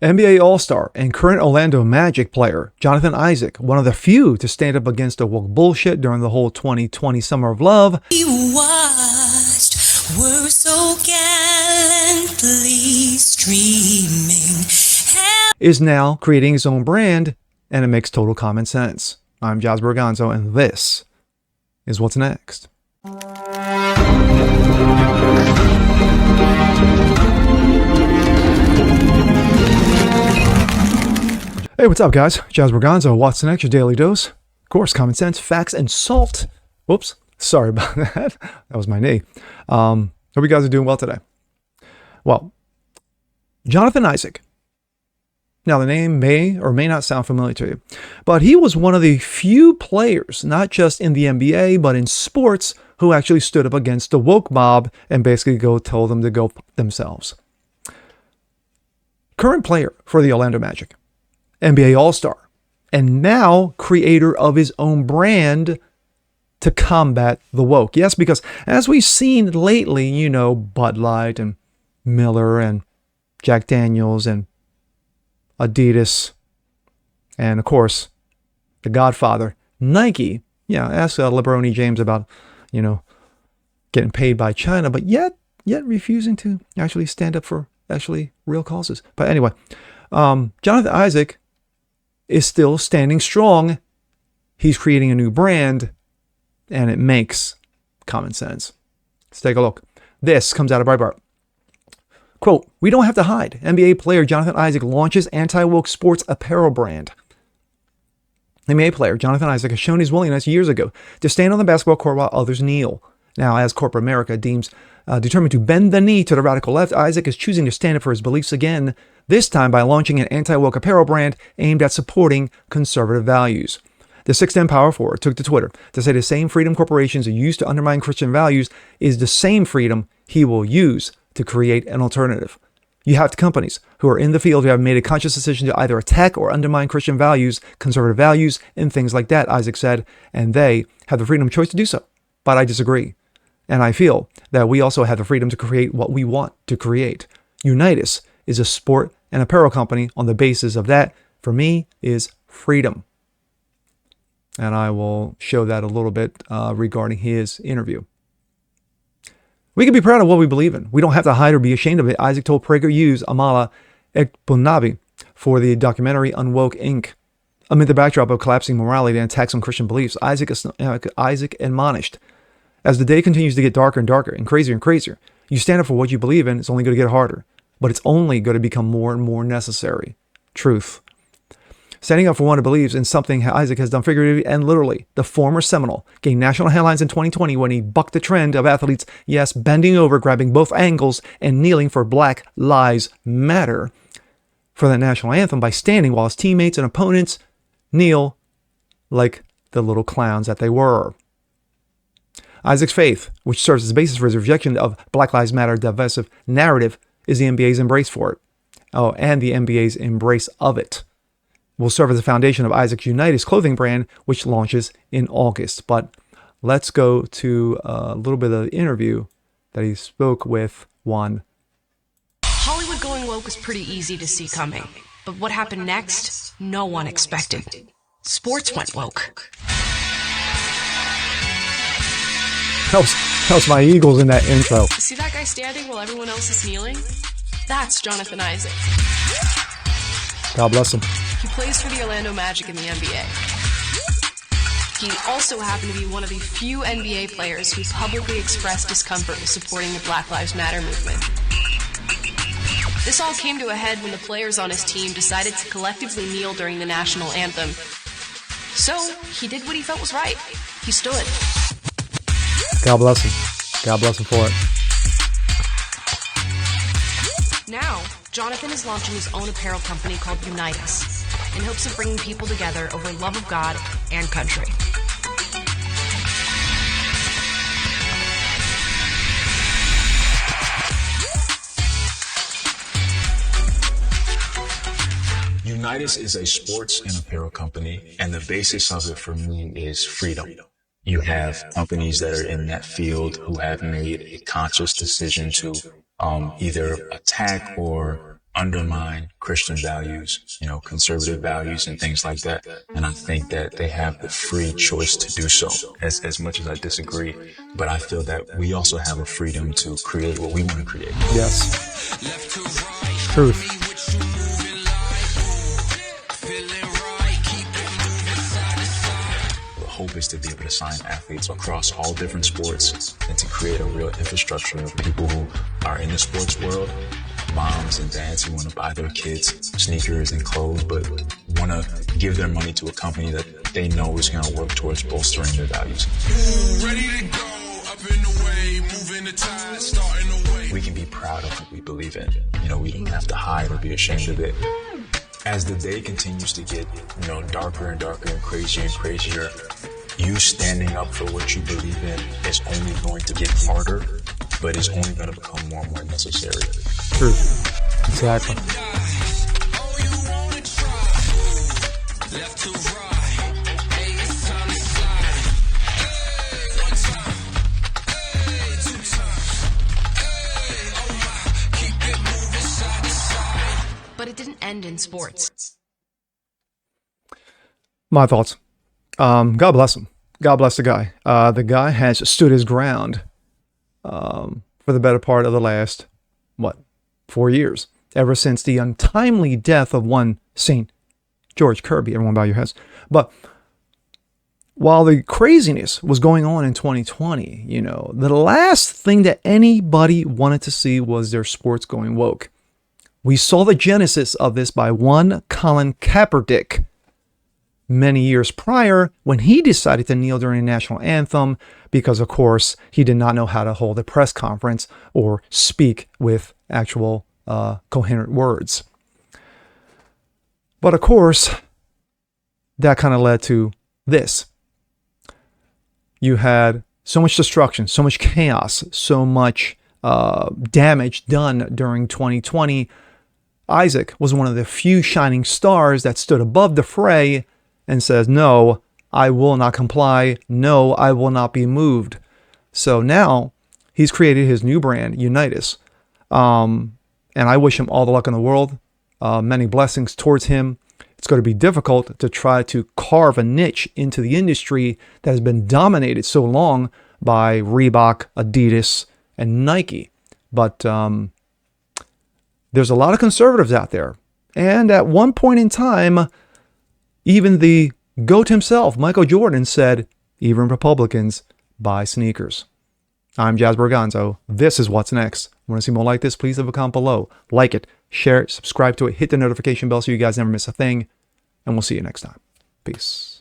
NBA All-Star and current Orlando Magic player Jonathan Isaac, one of the few to stand up against the woke bullshit during the whole 2020 Summer of Love, We watched, were so gallantly streaming. is now creating his own brand, and it makes total common sense. I'm Jazz Berganzo, and this is what's next. Hey, what's up, guys? Jazz Berganzo, what's next? Your daily dose. Of course, common sense, facts, and salt. Whoops, sorry about that. That was my knee. Hope you guys are doing well today. Well, Jonathan Isaac. Now, the name may or may not sound familiar to you, but he was one of the few players, not just in the NBA, but in sports, who actually stood up against the woke mob and basically told them to go fuck themselves. Current player for the Orlando Magic, NBA All-Star, and now creator of his own brand to combat the woke. Yes, because as we've seen lately, Bud Light and Miller and Jack Daniels and Adidas, and of course, the Godfather, Nike. Ask LeBron James about, getting paid by China, but yet refusing to actually stand up for actually real causes. But anyway, Jonathan Isaac is still standing strong. He's creating a new brand, and it makes common sense. Let's take a look. This comes out of Breitbart. Quote, "We don't have to hide. NBA player Jonathan Isaac launches anti-woke sports apparel brand." NBA player Jonathan Isaac has shown his willingness years ago to stand on the basketball court while others kneel. Now, as corporate America deems determined to bend the knee to the radical left, Isaac is choosing to stand up for his beliefs again, this time by launching an anti-woke apparel brand aimed at supporting conservative values. The 6'10" power forward took to Twitter to say the same freedom corporations are used to undermine Christian values is the same freedom he will use to create an alternative. You have companies who are in the field who have made a conscious decision to either attack or undermine Christian values, conservative values, and things like that, Isaac said, and they have the freedom of choice to do so. But I disagree. And I feel that we also have the freedom to create what we want to create. Unitas is a sport and apparel company on the basis of that, for me, is freedom. And I will show that a little bit regarding his interview. We can be proud of what we believe in. We don't have to hide or be ashamed of it, Isaac told PragerU's Amala Ekbunabi for the documentary Unwoke Inc. Amid the backdrop of collapsing morality and attacks on Christian beliefs, Isaac admonished, as the day continues to get darker and darker and crazier, you stand up for what you believe in, it's only going to get harder. But it's only going to become more and more necessary. Truth. Standing up for one who believes in something Isaac has done figuratively and literally. The former Seminole gained national headlines in 2020 when he bucked the trend of athletes, yes, bending over, grabbing both ankles, and kneeling for Black Lives Matter for the national anthem by standing while his teammates and opponents kneel like the little clowns that they were. Isaac's faith, which serves as the basis for his rejection of Black Lives Matter divisive narrative, is the NBA's embrace for it. Oh, and the NBA's embrace of it will serve as the foundation of Isaac's Unitas clothing brand, which launches in August. But let's go to a little bit of the interview that he spoke with one. Hollywood going woke was pretty easy to see coming. But what happened next, no one expected. Sports went woke. That was my Eagles in that intro. See that guy standing while everyone else is kneeling? That's Jonathan Isaac. God bless him. He plays for the Orlando Magic in the NBA. He also happened to be one of the few NBA players who publicly expressed discomfort with supporting the Black Lives Matter movement. This all came to a head when the players on his team decided to collectively kneel during the national anthem. So, he did what he felt was right. He stood. God bless him. God bless him for it. Now, Jonathan is launching his own apparel company called Unitas in hopes of bringing people together over love of God and country. Unitas is a sports and apparel company, and the basis of it for me is freedom. You have companies that are in that field who have made a conscious decision to either attack or undermine Christian values, conservative values and things like that. And I think that they have the free choice to do so, as much as I disagree. But I feel that we also have a freedom to create what we want to create. Yes. Truth. The hope is to be able to sign athletes across all different sports and to create a real infrastructure of people who are in the sports world, moms and dads who want to buy their kids sneakers and clothes, but want to give their money to a company that they know is going to work towards bolstering their values. Ready to go, up in the way, moving the tide, starting the way. We can be proud of what we believe in. We don't have to hide or be ashamed of it. As the day continues to get, darker and darker and crazier, you standing up for what you believe in is only going to get harder, but is only going to become more and more necessary. Truth. Exactly. But it didn't end in sports. My thoughts. God bless him. God bless the guy. The guy has stood his ground for the better part of the last, 4 years. Ever since the untimely death of one St. George Kirby. Everyone bow your heads. But while the craziness was going on in 2020, the last thing that anybody wanted to see was their sports going woke. We saw the genesis of this by one Colin Kaepernick many years prior when he decided to kneel during the national anthem because, of course, he did not know how to hold a press conference or speak with actual coherent words. But, of course, that kind of led to this. You had so much destruction, so much chaos, so much damage done during 2020. Issac was one of the few shining stars that stood above the fray and says, no, I will not comply. No, I will not be moved. So now he's created his new brand, Unitas. And I wish him all the luck in the world. Many blessings towards him. It's going to be difficult to try to carve a niche into the industry that has been dominated so long by Reebok, Adidas, and Nike. But there's a lot of conservatives out there. And at one point in time, even the GOAT himself, Michael Jordan, said, even Republicans buy sneakers. I'm Jazz Berganzo. This is What's Next. Want to see more like this? Please leave a comment below. Like it, share it, subscribe to it, hit the notification bell so you guys never miss a thing. And we'll see you next time. Peace.